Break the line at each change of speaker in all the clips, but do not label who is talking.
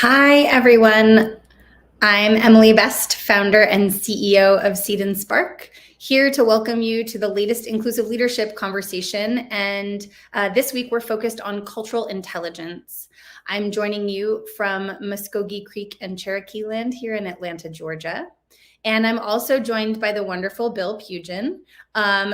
Hi, everyone. I'm Emily Best, founder and CEO of Seed and Spark, here to welcome you to the latest inclusive leadership conversation. And this week, we're focused on cultural intelligence. I'm joining you from Muskogee Creek and Cherokee Land here in Atlanta, Georgia. And I'm also joined by the wonderful Bill Pugin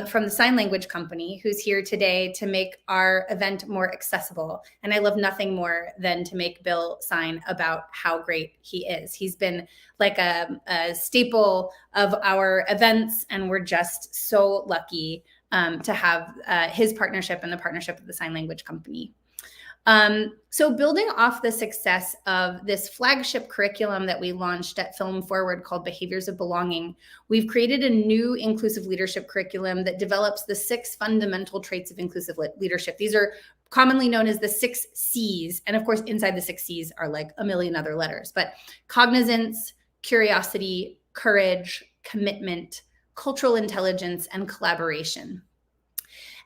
from the Sign Language Company, who's here today to make our event more accessible. And I love nothing more than to make Bill sign about how great he is. He's been like a staple of our events, and we're just so lucky to have his partnership and the partnership of the Sign Language Company. So building off the success of this flagship curriculum that we launched at Film Forward called Behaviors of Belonging, we've created a new inclusive leadership curriculum that develops the 6 fundamental traits of inclusive leadership. These are commonly known as the 6 C's. And of course, inside the 6 C's are like a million other letters, but cognizance, curiosity, courage, commitment, cultural intelligence, and collaboration.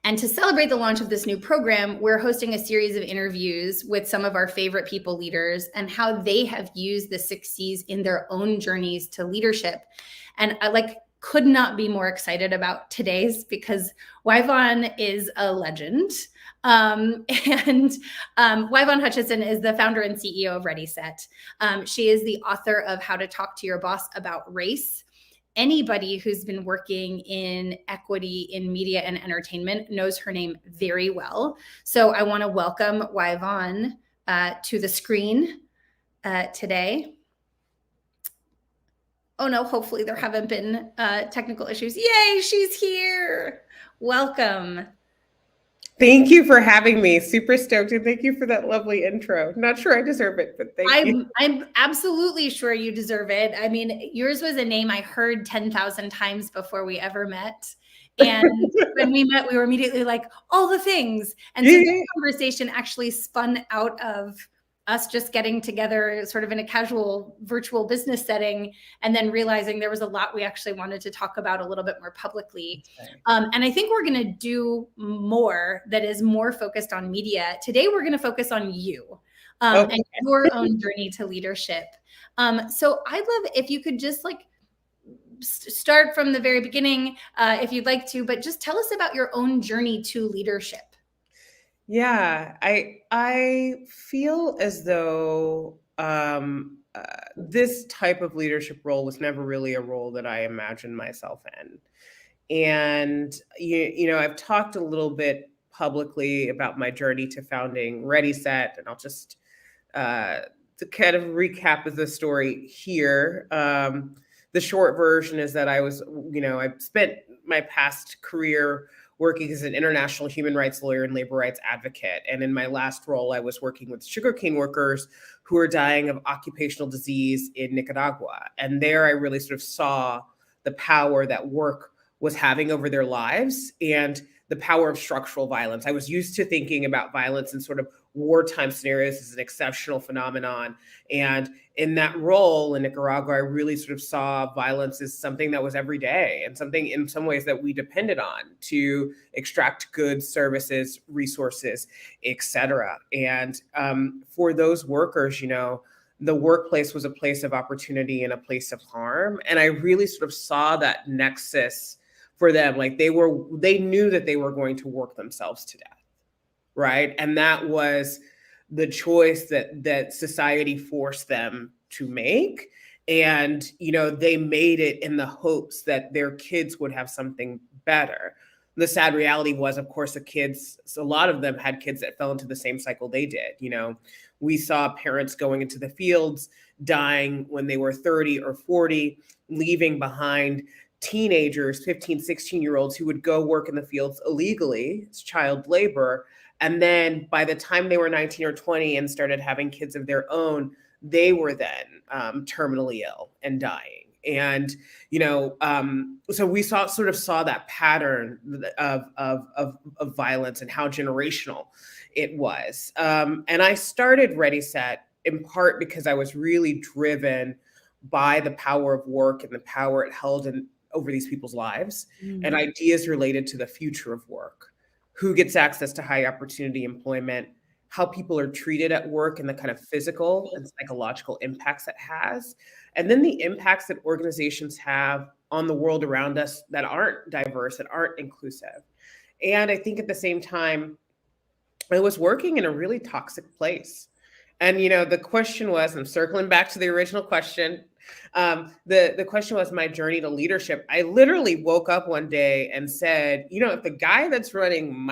And to celebrate the launch of this new program, we're hosting a series of interviews with some of our favorite people leaders and how they have used the 6 C's in their own journeys to leadership. And I could not be more excited about today's because Y-Vonne is a legend. Y-Vonne Hutchinson is the founder and CEO of ReadySet. She is the author of How to Talk to Your Boss About Race. Anybody who's been working in equity in media and entertainment knows her name very well. So I want to welcome Y-Vonne to the screen today. Oh no, hopefully there haven't been technical issues. Yay, she's here. Welcome.
Thank you for having me. Super stoked, and thank you for that lovely intro. Not sure I deserve it, but thank you.
I'm absolutely sure you deserve it. I mean, yours was a name I heard 10,000 times before we ever met. And when we met, we were immediately like, all the things. And so this conversation actually spun out of us just getting together sort of in a casual virtual business setting, and then realizing there was a lot we actually wanted to talk about a little bit more publicly. And I think we're going to do more that is more focused on media. Today, we're going to focus on you and your own journey to leadership. So I'd love if you could just start from the very beginning, if you'd like to, but just tell us about your own journey to leadership.
Yeah, I feel as though this type of leadership role was never really a role that I imagined myself in. And, I've talked a little bit publicly about my journey to founding ReadySet, and I'll just to kind of recap the story here. The short version is that I spent my past career working as an international human rights lawyer and labor rights advocate. And in my last role, I was working with sugarcane workers who are dying of occupational disease in Nicaragua. And there I really sort of saw the power that work was having over their lives and the power of structural violence. I was used to thinking about violence in sort of wartime scenarios as an exceptional phenomenon. And in that role in Nicaragua, I really sort of saw violence as something that was every day and something in some ways that we depended on to extract goods, services, resources, et cetera. And for those workers, the workplace was a place of opportunity and a place of harm. And I really sort of saw that nexus for them. Like they knew that they were going to work themselves to death. Right. And that was the choice that society forced them to make. And, they made it in the hopes that their kids would have something better. The sad reality was, of course, a lot of them had kids that fell into the same cycle they did. We saw parents going into the fields, dying when they were 30 or 40, leaving behind teenagers, 15, 16-year-olds who would go work in the fields illegally. It's child labor. And then by the time they were 19 or 20 and started having kids of their own, they were then terminally ill and dying. And, so we saw that pattern of violence and how generational it was. And I started ReadySet in part because I was really driven by the power of work and the power it held over these people's lives and ideas related to the future of work. Who gets access to high opportunity employment? how people are treated at work and the kind of physical and psychological impacts it has, and then the impacts that organizations have on the world around us that aren't diverse, that aren't inclusive. And I think at the same time, I was working in a really toxic place. And the question was, I'm circling back to the original question. The question was my journey to leadership. I literally woke up one day and said, if the guy that's running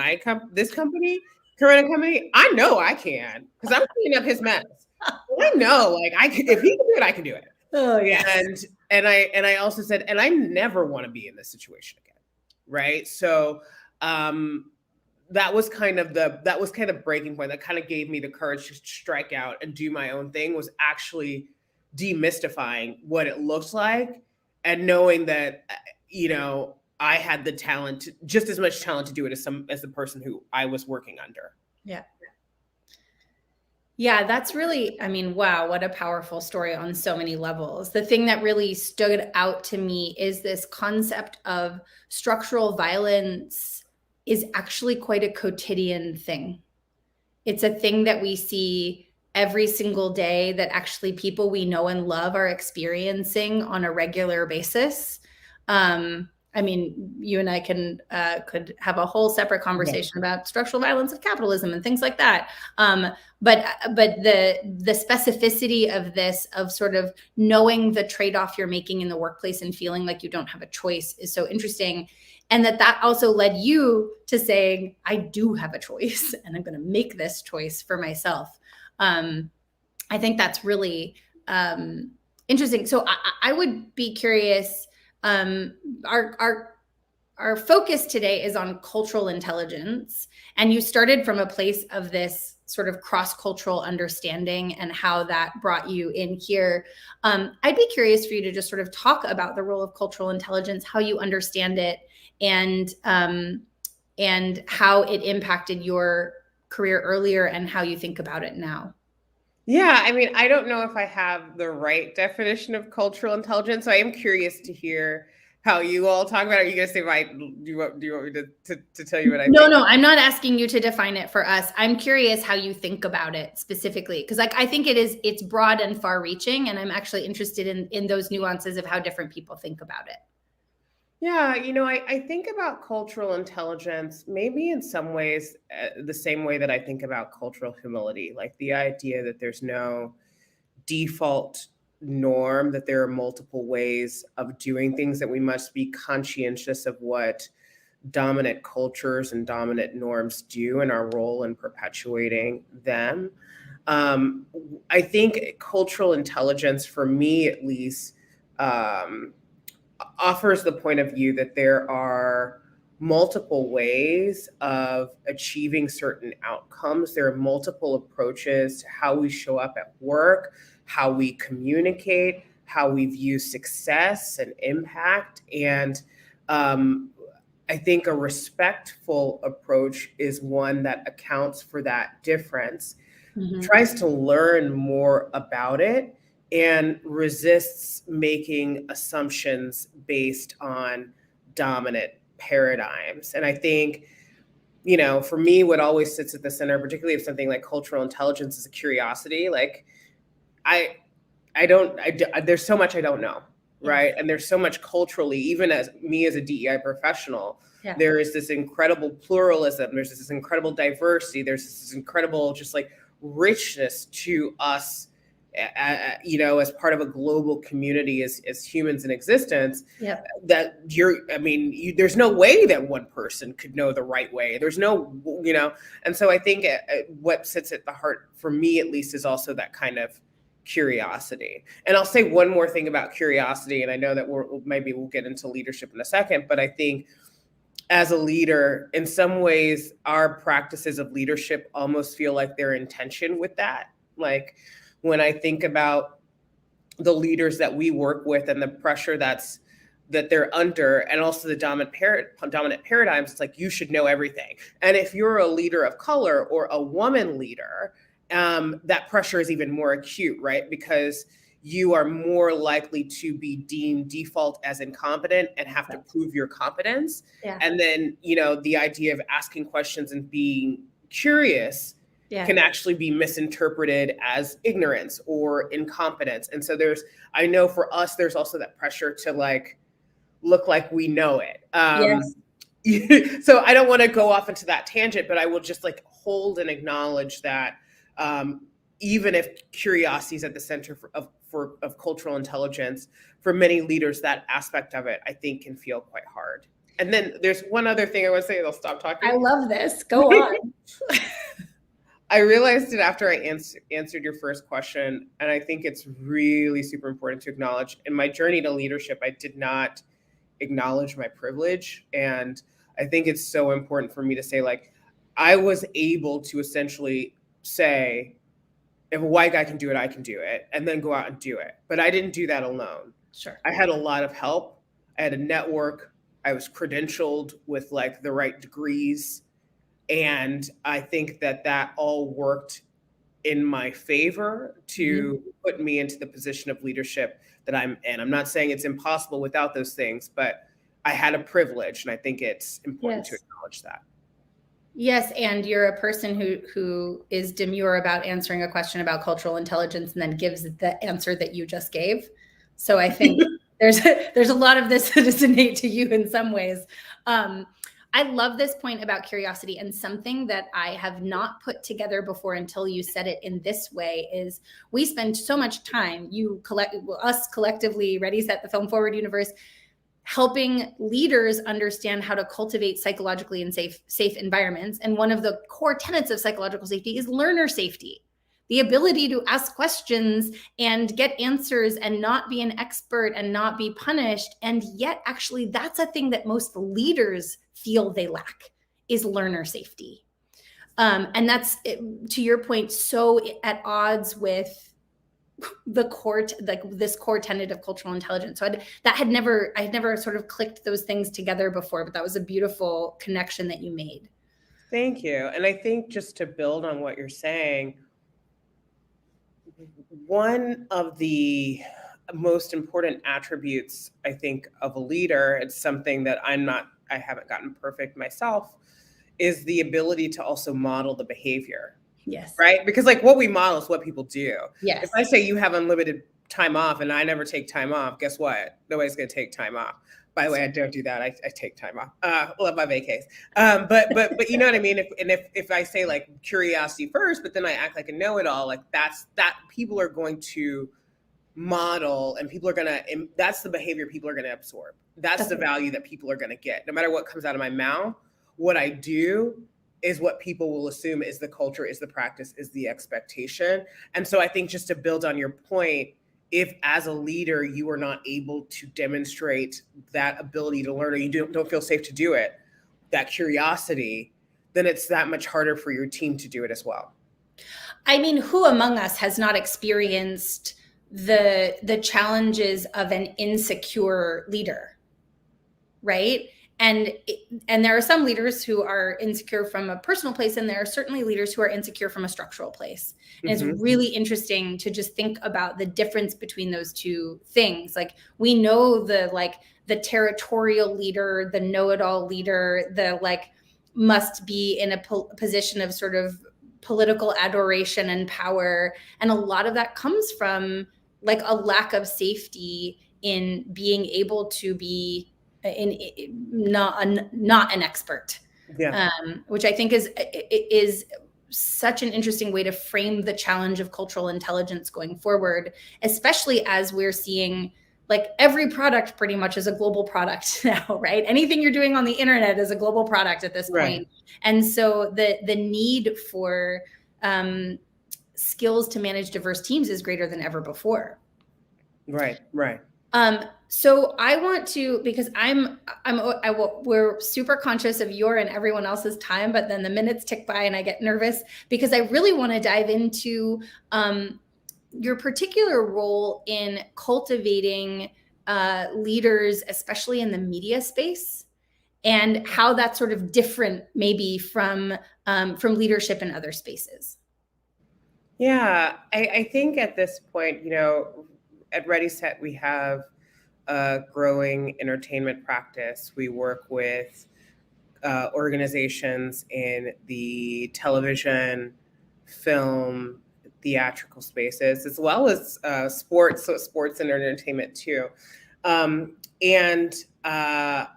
this company can run a company, I know I can, because I'm cleaning up his mess. I know, like, if he can do it, I can do it.
Oh yeah.
And I also said, and I never want to be in this situation again, right? So that was kind of breaking point that kind of gave me the courage to strike out and do my own thing, was actually demystifying what it looks like, and knowing that I had the talent, just as much talent to do it as the person who I was working under.
Yeah, that's really, I mean, wow, what a powerful story on so many levels. The thing that really stood out to me is this concept of structural violence is actually quite a quotidian thing. It's a thing that we see every single day, that actually people we know and love are experiencing on a regular basis. I mean, you and I could have a whole separate conversation about structural violence of capitalism and things like that. But the specificity of this, of sort of knowing the trade-off you're making in the workplace and feeling like you don't have a choice, is so interesting. And that also led you to saying, I do have a choice, and I'm going to make this choice for myself. I think that's really interesting. So I would be curious. Our focus today is on cultural intelligence, and you started from a place of this sort of cross-cultural understanding and how that brought you in here. I'd be curious for you to just sort of talk about the role of cultural intelligence, how you understand it, and how it impacted your career earlier and how you think about it now.
Yeah, I mean, I don't know if I have the right definition of cultural intelligence, so I am curious to hear how you all talk about it. Are you going to say, do you want me to tell you what I think?
No, I'm not asking you to define it for us. I'm curious how you think about it specifically, because I think it's broad and far reaching, and I'm actually interested in those nuances of how different people think about it.
Yeah, I think about cultural intelligence maybe in some ways the same way that I think about cultural humility, like the idea that there's no default norm, that there are multiple ways of doing things, that we must be conscientious of what dominant cultures and dominant norms do and our role in perpetuating them. I think cultural intelligence, for me at least, offers the point of view that there are multiple ways of achieving certain outcomes. There are multiple approaches to how we show up at work, how we communicate, how we view success and impact. And I think a respectful approach is one that accounts for that difference, tries to learn more about it, and resists making assumptions based on dominant paradigms. And I think, for me, what always sits at the center, particularly of something like cultural intelligence, is a curiosity. Like, there's so much I don't know, right? And there's so much culturally, even as me as a DEI professional, there is this incredible pluralism. There's this incredible diversity. There's this incredible just like richness to us, as part of a global community, as humans in existence. That there's no way that one person could know the right way. There's no, and so I think what sits at the heart, for me at least, is also that kind of curiosity. And I'll say one more thing about curiosity, and I know that maybe we'll get into leadership in a second, but I think as a leader, in some ways, our practices of leadership almost feel like they're in tension with that. Like, when I think about the leaders that we work with and the pressure that they're under, and also the dominant paradigms, it's like, you should know everything. And if you're a leader of color or a woman leader, that pressure is even more acute, right? Because you are more likely to be deemed default as incompetent and have to prove your competence. And then, the idea of asking questions and being curious
Yeah.
can actually be misinterpreted as ignorance or incompetence. And so I know for us, there's also that pressure to like look like we know it.
Yes.
So I don't want to go off into that tangent, but I will just like hold and acknowledge that um, even if curiosity is at the center of cultural intelligence, for many leaders, that aspect of it, I think, can feel quite hard. And then there's one other thing I want to say, and I'll stop
I
talking.
love this. Go on.
I realized it after I answered your first question, and I think it's really super important to acknowledge. In my journey to leadership, I did not acknowledge my privilege, and I think it's so important for me to say, like, I was able to essentially say, if a white guy can do it, I can do it, and then go out and do it. But I didn't do that alone.
Sure.
I had a lot of help. I had a network. I was credentialed with like the right degrees. And I think that all worked in my favor to put me into the position of leadership that I'm in. I'm not saying it's impossible without those things, but I had a privilege, and I think it's important to
Yes.
acknowledge that.
Yes, and you're a person who is demure about answering a question about cultural intelligence and then gives the answer that you just gave. So I think there's a lot of this that is innate to you in some ways. I love this point about curiosity, and something that I have not put together before until you said it in this way is we spend so much time, us collectively, ReadySet, the Film Forward universe, helping leaders understand how to cultivate psychologically and safe environments. And one of the core tenets of psychological safety is learner safety, the ability to ask questions and get answers and not be an expert and not be punished. And yet, actually, that's a thing that most leaders feel they lack, is learner safety. And that's, to your point, so at odds with the core, like this core tenet of cultural intelligence. So I had never sort of clicked those things together before, but that was a beautiful connection that you made.
Thank you. And I think, just to build on what you're saying, one of the most important attributes, I think, of a leader, it's something that I haven't gotten perfect myself, is the ability to also model the behavior.
Yes.
Right? Because like what we model is what people do.
Yes.
If I say you have unlimited time off and I never take time off, guess what? Nobody's going to take time off. By the way, I don't do that. I take time off. Love my vacays. But you know what I mean? If I say like curiosity first, but then I act like a know-it-all, like that people are going to model, and that's the behavior people are going to absorb. That's the value that people are going to get. No matter what comes out of my mouth, what I do is what people will assume is the culture, is the practice, is the expectation. And so I think, just to build on your point, if as a leader you are not able to demonstrate that ability to learn, or you don't feel safe to do it, that curiosity, then it's that much harder for your team to do it as well.
I mean, who among us has not experienced the challenges of an insecure leader, right? And there are some leaders who are insecure from a personal place, and there are certainly leaders who are insecure from a structural place. And it's really interesting to just think about the difference between those two things. Like, we know the territorial leader, the know-it-all leader, the like must be in a position of sort of political adoration and power. And a lot of that comes from like a lack of safety in being able to be not an expert, which I think is such an interesting way to frame the challenge of cultural intelligence going forward, especially as we're seeing like every product pretty much is a global product now, right? Anything you're doing on the internet is a global product at this point. And so the need for skills to manage diverse teams is greater than ever before.
Right.
So I want to, because we're super conscious of your and everyone else's time, but then the minutes tick by and I get nervous, because I really want to dive into your particular role in cultivating leaders, especially in the media space, and how that's sort of different maybe from leadership in other spaces.
Yeah, I think at this point, at ReadySet, we have a growing entertainment practice. We work with organizations in the television, film, theatrical spaces, as well as sports, so sports and entertainment too. And I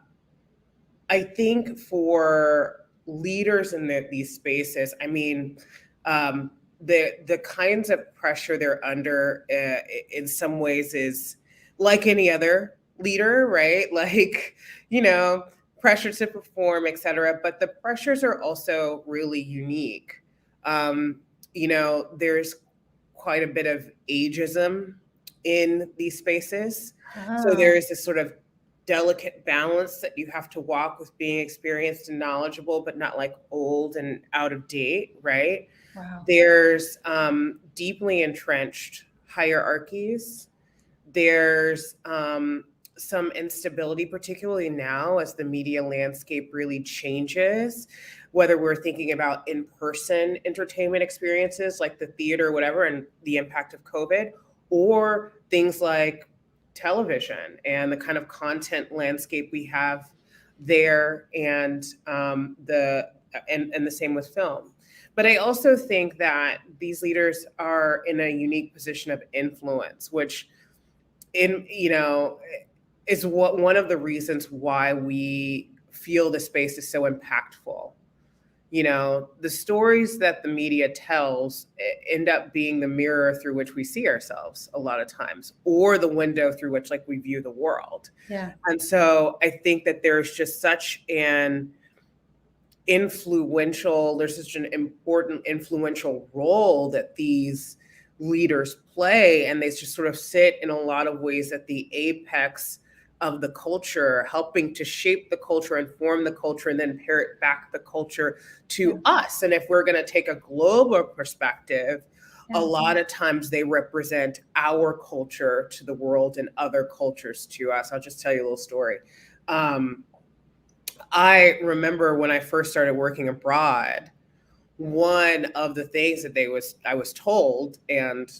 think for leaders in these spaces, I mean, the kinds of pressure they're under in some ways is like any other leader, right? Like, you know, pressure to perform, et cetera. But the pressures are also really unique. There's quite a bit of ageism in these spaces. So there is this sort of delicate balance that you have to walk with being experienced and knowledgeable, but not like old and out of date, right?
Wow.
There's deeply entrenched hierarchies. There's some instability, particularly now as the media landscape really changes, whether we're thinking about in-person entertainment experiences like the theater or whatever, and the impact of COVID, or things like television and the kind of content landscape we have there, and the same with film. But I also think that these leaders are in a unique position of influence, which is one of the reasons why we feel the space is so impactful. The stories that the media tells end up being the mirror through which we see ourselves a lot of times, or the window through which we view the world.
Yeah.
And so I think that there's such an important influential role that these leaders play, and they just sort of sit in a lot of ways at the apex of the culture, helping to shape the culture, inform the culture, and then parrot back the culture to us. And if we're going to take a global perspective, a lot of times they represent our culture to the world and other cultures to us. I'll just tell you a little story. I remember when I first started working abroad, one of the things that I was told, and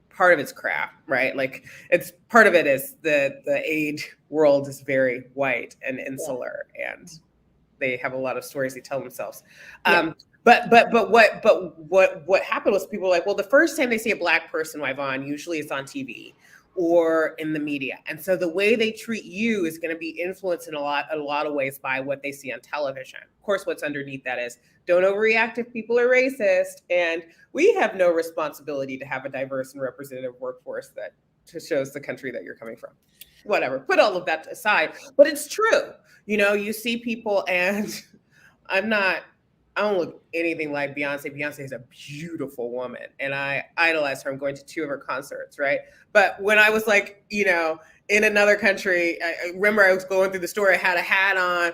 part of it's crap, right? Like, it's part of it is the aid world is very white and insular, and they have a lot of stories they tell themselves. But what happened was people were like, well, the first time they see a Black person, Y-Vonne, usually it's on TV or in the media. And so the way they treat you is going to be influenced in a lot of ways by what they see on television. Of course, what's underneath that is, don't overreact if people are racist. And we have no responsibility to have a diverse and representative workforce that shows the country that you're coming from. Whatever, put all of that aside. But it's true. You see people, and I don't look anything like Beyonce. Beyonce is a beautiful woman, and I idolize her. I'm going to 2 of her concerts, right? But when I was in another country, I remember I was going through the store, I had a hat on,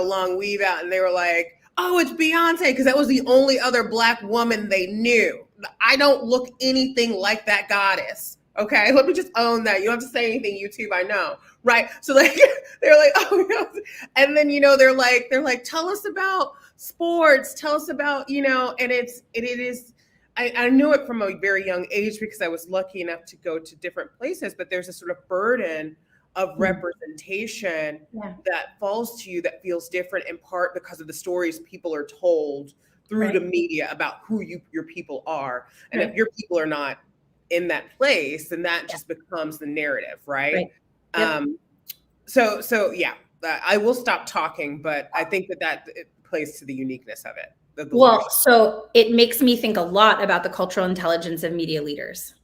long weave out, and they were like, oh, it's Beyonce, because that was the only other Black woman they knew. I don't look anything like that goddess. Okay, let me just own that. You don't have to say anything, YouTube. I know, right? So they're like, oh, and then they're like, tell us about sports. Tell us about and it is. I knew it from a very young age because I was lucky enough to go to different places. But there's a sort of burden of representation that falls to you that feels different, in part because of the stories people are told through the media about who your people are, and if your people are not in that place, then that just becomes the narrative, right? So yeah, I will stop talking, but I think that it plays to the uniqueness of it.
Well, so it makes me think a lot about the cultural intelligence of media leaders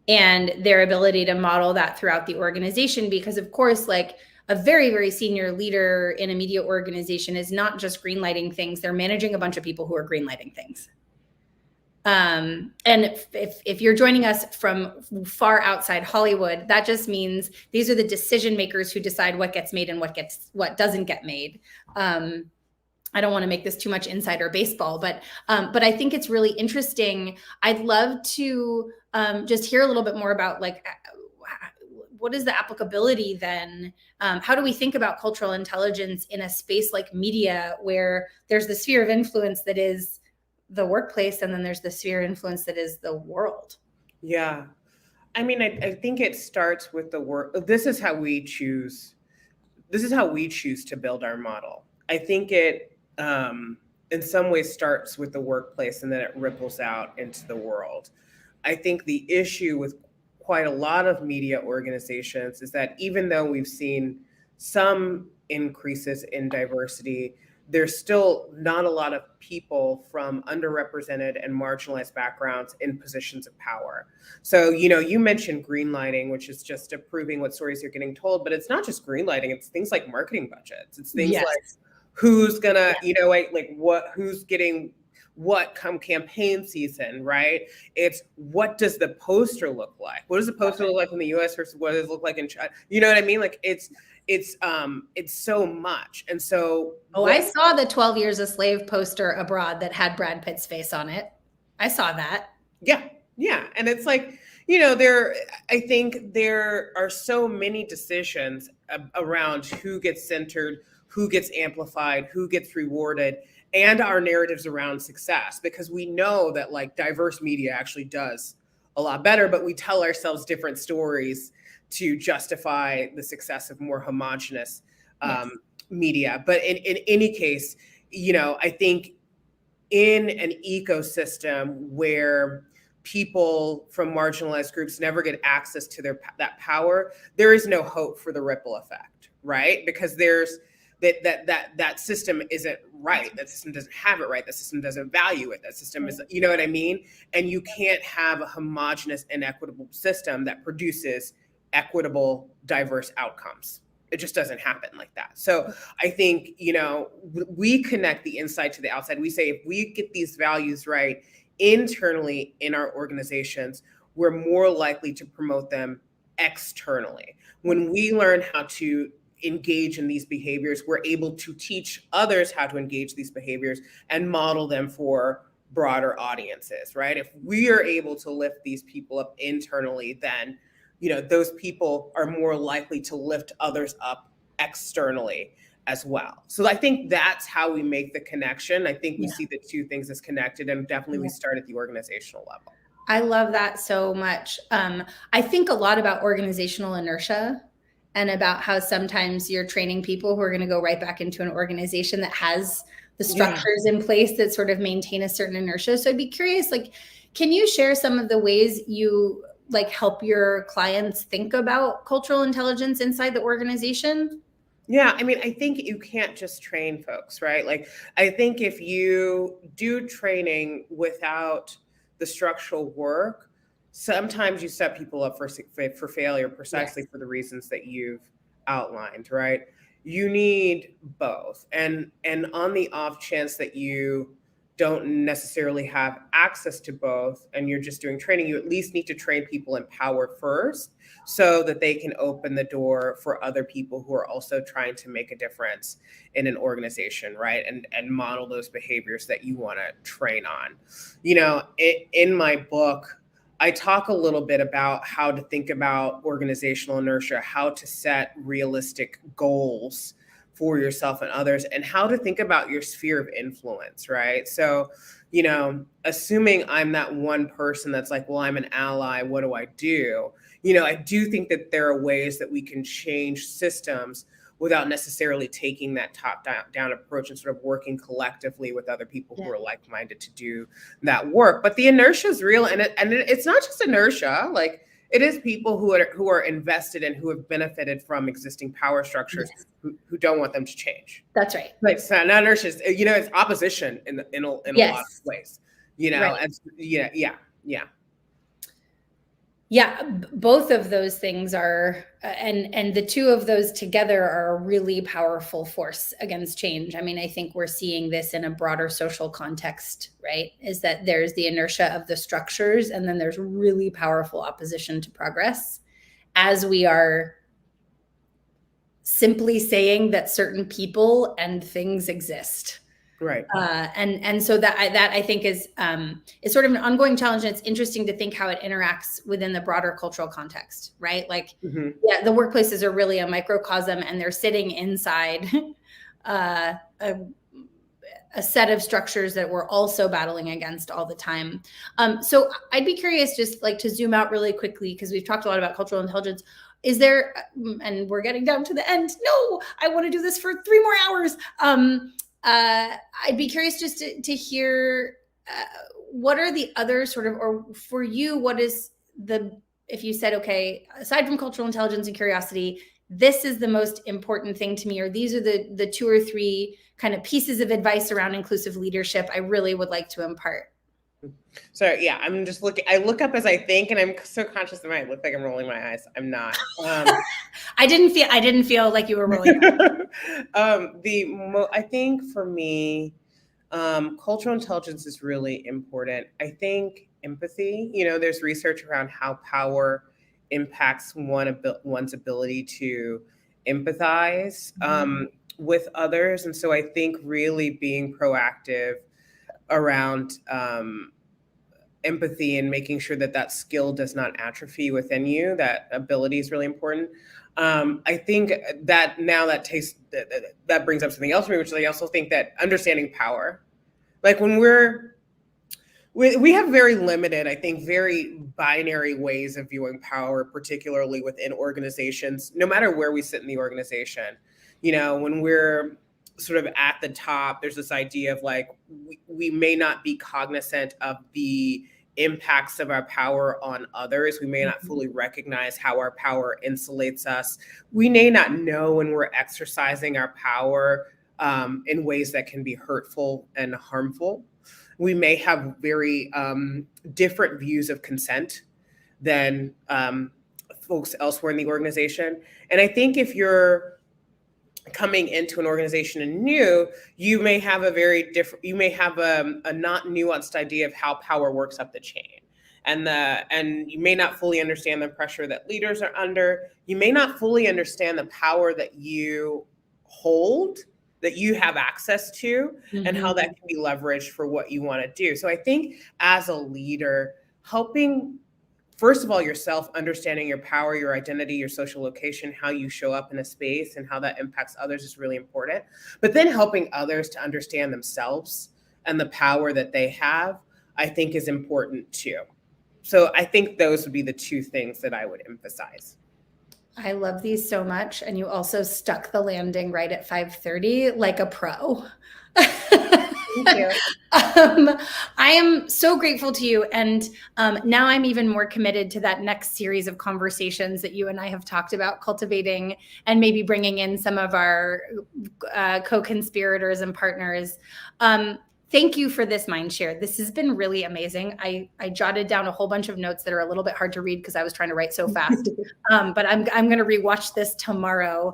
and their ability to model that throughout the organization, because of course, like, a very, very senior leader in a media organization is not just greenlighting things, they're managing a bunch of people who are greenlighting things. And if you're joining us from far outside Hollywood, that just means these are the decision makers who decide what gets made and what doesn't get made. I don't want to make this too much insider baseball, but I think it's really interesting. I'd love to just hear a little bit more about, like, what is the applicability then? How do we think about cultural intelligence in a space like media, where there's the sphere of influence that is the workplace, and then there's the sphere of influence that is the world?
Yeah. I mean, I think it starts with the work. This is how we choose to build our model. I think it in some ways starts with the workplace and then it ripples out into the world. I think the issue with quite a lot of media organizations is that even though we've seen some increases in diversity, there's still not a lot of people from underrepresented and marginalized backgrounds in positions of power. So, you mentioned greenlighting, which is just approving what stories you're getting told, but it's not just greenlighting, it's things like marketing budgets. It's things
Yes.
like who's gonna, who's getting what come campaign season, right? It's what does the poster look like? What does the poster look like in the US versus what does it look like in China? You know what I mean? Like it's so much. And so
I saw the 12 Years a Slave poster abroad that had Brad Pitt's face on it. I saw that.
Yeah. Yeah. And it's like, I think there are so many decisions around who gets centered, who gets amplified, who gets rewarded, and our narratives around success, because we know that like diverse media actually does a lot better, but we tell ourselves different stories to justify the success of more homogenous media. But in any case, I think in an ecosystem where people from marginalized groups never get access to that power, there is no hope for the ripple effect, right? Because there's that system isn't right. That system doesn't have it right. That system doesn't value it. That system is, you know what I mean? And you can't have a homogenous and equitable system that produces equitable, diverse outcomes. It just doesn't happen like that. So I think, we connect the inside to the outside. We say, if we get these values right internally in our organizations, we're more likely to promote them externally. When we learn how to engage in these behaviors, we're able to teach others how to engage these behaviors and model them for broader audiences, right? If we are able to lift these people up internally, then those people are more likely to lift others up externally as well. So I think that's how we make the connection. I think we see the two things as connected, and definitely we start at the organizational level.
I love that so much. I think a lot about organizational inertia and about how sometimes you're training people who are going to go right back into an organization that has the structures in place that sort of maintain a certain inertia. So I'd be curious, can you share some of the ways you help your clients think about cultural intelligence inside the organization?
Yeah, I mean, I think you can't just train folks, right? Like, I think if you do training without the structural work, sometimes you set people up for failure precisely for the reasons that you've outlined, right? You need both. And on the off chance that you don't necessarily have access to both and you're just doing training, you at least need to train people in power first so that they can open the door for other people who are also trying to make a difference in an organization, right? And model those behaviors that you want to train on. In my book, I talk a little bit about how to think about organizational inertia, how to set realistic goals for yourself and others, and how to think about your sphere of influence, right? So, assuming I'm that one person that's like, well, I'm an ally, what do I do? I do think that there are ways that we can change systems without necessarily taking that top-down approach and sort of working collectively with other people who are like-minded to do that work. But the inertia is real, and it's not just inertia. Like, it is people who are invested and who have benefited from existing power structures who don't want them to change.
That's right.
Like, it's not inertia. It's opposition in a lot of ways.
Yeah, both of those things are, and the two of those together are a really powerful force against change. I mean, I think we're seeing this in a broader social context, right? Is that there's the inertia of the structures, and then there's really powerful opposition to progress as we are simply saying that certain people and things exist.
Right.
And so that I think is sort of an ongoing challenge. And it's interesting to think how it interacts within the broader cultural context, right? Like, the workplaces are really a microcosm, and they're sitting inside a set of structures that we're also battling against all the time. So I'd be curious, just to zoom out really quickly, because we've talked a lot about cultural intelligence. Is there, and we're getting down to the end. No, I want to do this for 3 more hours. I'd be curious just to hear what are the other sort of, or for you, what is if you said, okay, aside from cultural intelligence and curiosity, this is the most important thing to me, or these are the 2 or 3 kind of pieces of advice around inclusive leadership I really would like to impart.
So yeah, I'm just looking. I look up as I think, and I'm so conscious that I look like I'm rolling my eyes. I'm not.
I didn't feel like you were rolling.
I think for me, cultural intelligence is really important. I think empathy. There's research around how power impacts one's ability to empathize with others, and so I think really being proactive around empathy and making sure that skill does not atrophy within you, that ability is really important. I think that now that brings up something else for me, which is I also think that understanding power, like when we have very limited, I think, very binary ways of viewing power, particularly within organizations, no matter where we sit in the organization. When we're sort of at the top, there's this idea of like, we may not be cognizant of the impacts of our power on others. We may not fully recognize how our power insulates us. We may not know when we're exercising our power in ways that can be hurtful and harmful. We may have very different views of consent than folks elsewhere in the organization. And I think if you're coming into an organization and new, you may have a not nuanced idea of how power works up the chain. And you may not fully understand the pressure that leaders are under. You may not fully understand the power that you hold, that you have access to, and how that can be leveraged for what you want to do. So I think as a leader, helping, first of all, yourself, understanding your power, your identity, your social location, how you show up in a space and how that impacts others is really important. But then helping others to understand themselves and the power that they have, I think is important too. So I think those would be the 2 things that I would emphasize.
I love these so much. And you also stuck the landing right at 5:30 like a pro.
Thank you.
I am so grateful to you. And now I'm even more committed to that next series of conversations that you and I have talked about cultivating, and maybe bringing in some of our co-conspirators and partners. Thank you for this mind share. This has been really amazing. I jotted down a whole bunch of notes that are a little bit hard to read because I was trying to write so fast. But I'm going to rewatch this tomorrow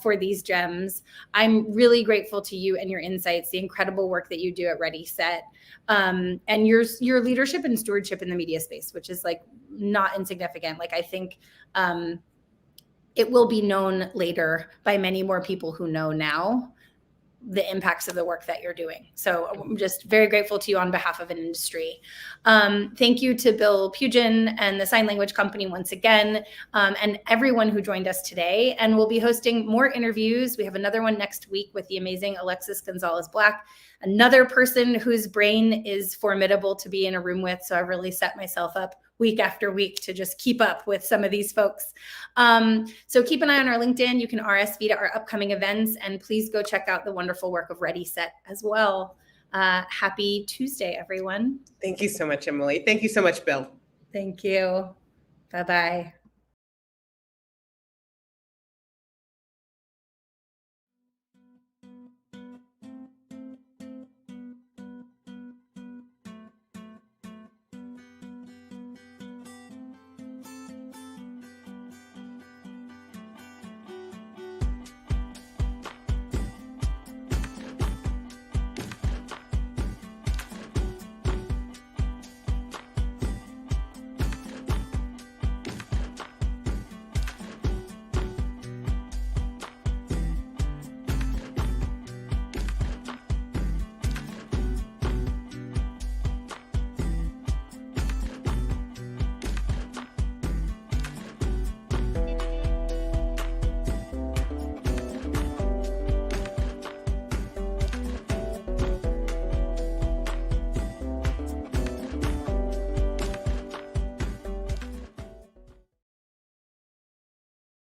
for these gems. I'm really grateful to you and your insights, the incredible work that you do at ReadySet, and your leadership and stewardship in the media space, which is like not insignificant. Like I think it will be known later by many more people who know now the impacts of the work that you're doing. So I'm just very grateful to you on behalf of an industry. Thank you to Bill Pugin and the Sign Language Company once again, and everyone who joined us today. And we'll be hosting more interviews. We have another one next week with the amazing Alexis Gonzalez-Black, another person whose brain is formidable to be in a room with. So I've really set myself up week after week to just keep up with some of these folks. So keep an eye on our LinkedIn. You can RSV to our upcoming events, and please go check out the wonderful work of ReadySet as well. Happy Tuesday, everyone.
Thank you so much, Emily. Thank you so much, Bill.
Thank you. Bye-bye.